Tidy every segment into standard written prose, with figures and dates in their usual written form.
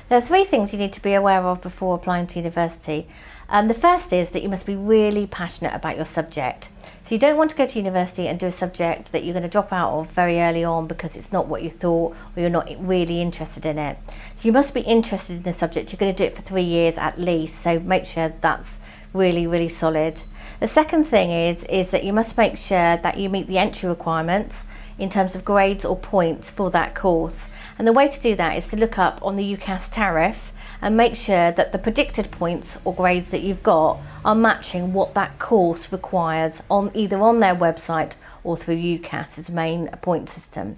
There are three things you need to be aware of before applying to university. The first is that you must be really passionate about your subject. So you don't want to go to university and do a subject that you're going to drop out of very early on because it's not what you thought or you're not really interested in it. So you must be interested in the subject. You're going to do it for 3 years at least, so make sure that's really solid. The second thing is that you must make sure that you meet the entry requirements in terms of grades or points for that course. And the way to do that is to look up on the UCAS tariff and make sure that the predicted points or grades that you've got are matching what that course requires on either on their website or through UCAS's main point system.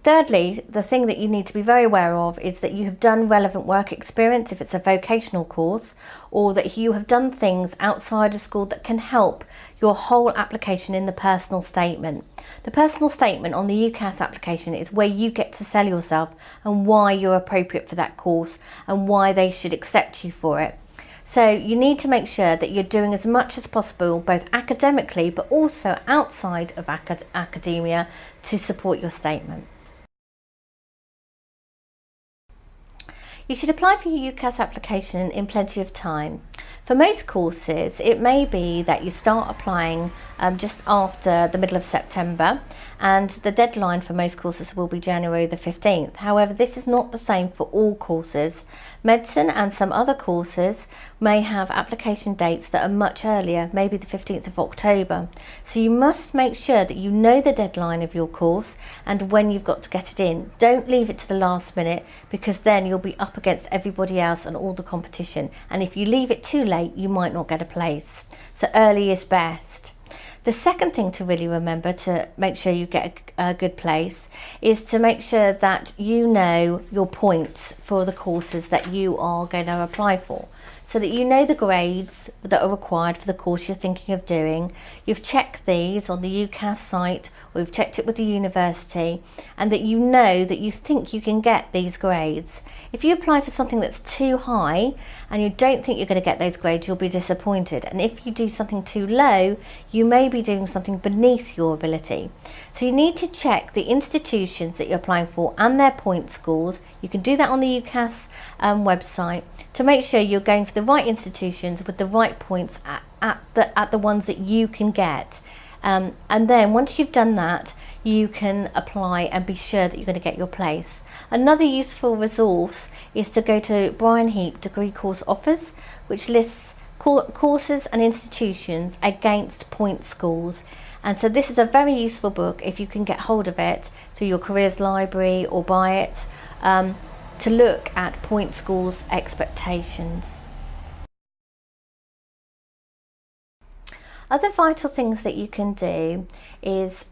Thirdly, the thing that you need to be very aware of is that you have done relevant work experience if it's a vocational course, or that you have done things outside of school that can help your whole application in the personal statement. The personal statement on the UCAS application is where you get to sell yourself and why you're appropriate for that course and why they should accept you for it. So you need to make sure that you're doing as much as possible, both academically but also outside of academia, to support your statement. You should apply for your UCAS application in plenty of time. For most courses, it may be that you start applying just after the middle of September, and the deadline for most courses will be January the 15th. However, this is not the same for all courses. Medicine and some other courses may have application dates that are much earlier, maybe the 15th of October. So you must make sure that you know the deadline of your course and when you've got to get it in. Don't leave it to the last minute, because then you'll be up against everybody else and all the competition. And if you leave it too late, you might not get a place. So early is best. The second thing to really remember to make sure you get a good place is to make sure that you know your points for the courses that you are going to apply for, so that you know the grades that are required for the course you're thinking of doing. You've checked these on the UCAS site, or you've checked it with the university, and that you know that you think you can get these grades. If you apply for something that's too high and you don't think you're going to get those grades, you'll be disappointed. And if you do something too low, you may be doing something beneath your ability. So you need to check the institutions that you're applying for and their point scores. You can do that on the UCAS website to make sure you're going for the right institutions with the right points at the ones that you can get. And then once you've done that, you can apply and be sure that you're going to get your place. Another useful resource is to go to Brian Heap Degree Course Offers, which lists courses and institutions against point scores. And so this is a very useful book if you can get hold of it through your careers library or buy it, to look at point scores expectations. Other vital things that you can do is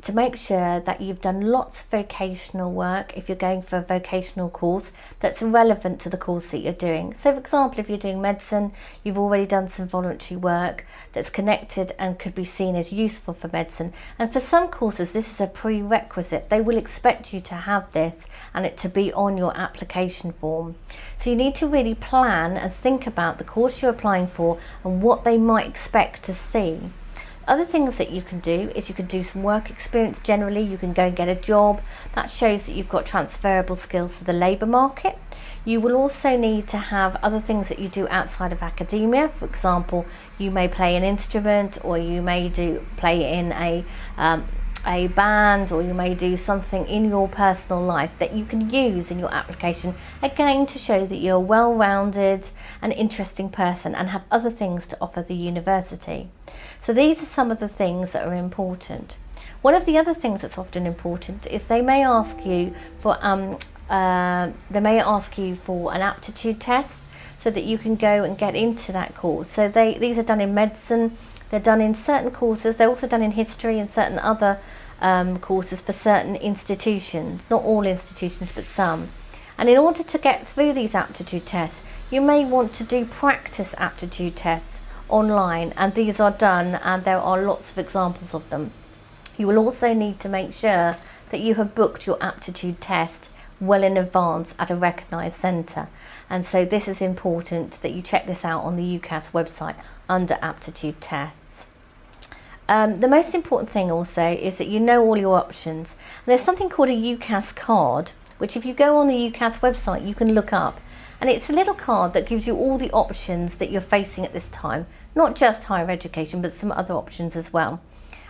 to make sure that you've done lots of vocational work if you're going for a vocational course that's relevant to the course that you're doing. So for example, if you're doing medicine, you've already done some voluntary work that's connected and could be seen as useful for medicine. And for some courses, this is a prerequisite. They will expect you to have this and it to be on your application form. So you need to really plan and think about the course you're applying for and what they might expect to see. Other things that you can do is you can do some work experience generally. You can go and get a job. That shows that you've got transferable skills to the labour market. You will also need to have other things that you do outside of academia. For example, you may play an instrument, or you may play in a band, or you may do something in your personal life that you can use in your application, again to show that you're a well-rounded and interesting person and have other things to offer the university. So these are some of the things that are important. One of the other things that's often important is they may ask you for an aptitude test so that you can go and get into that course. So these are done in medicine, they're done in certain courses, they're also done in history and certain other courses for certain institutions, not all institutions but some. And in order to get through these aptitude tests, you may want to do practice aptitude tests online, and these are done, and there are lots of examples of them. You will also need to make sure that you have booked your aptitude test well in advance at a recognised centre, and so this is important that you check this out on the UCAS website under aptitude tests. The most important thing also is that you know all your options. And there's something called a UCAS card, which if you go on the UCAS website, you can look up. And it's a little card that gives you all the options that you're facing at this time, not just higher education, but some other options as well.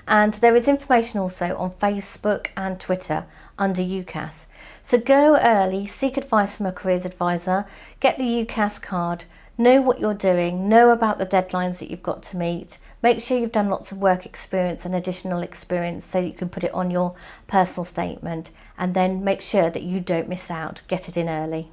And there is information also on Facebook and Twitter under UCAS. So go early, seek advice from a careers advisor, get the UCAS card, know what you're doing, know about the deadlines that you've got to meet, make sure you've done lots of work experience and additional experience so that you can put it on your personal statement, and then make sure that you don't miss out. Get it in early.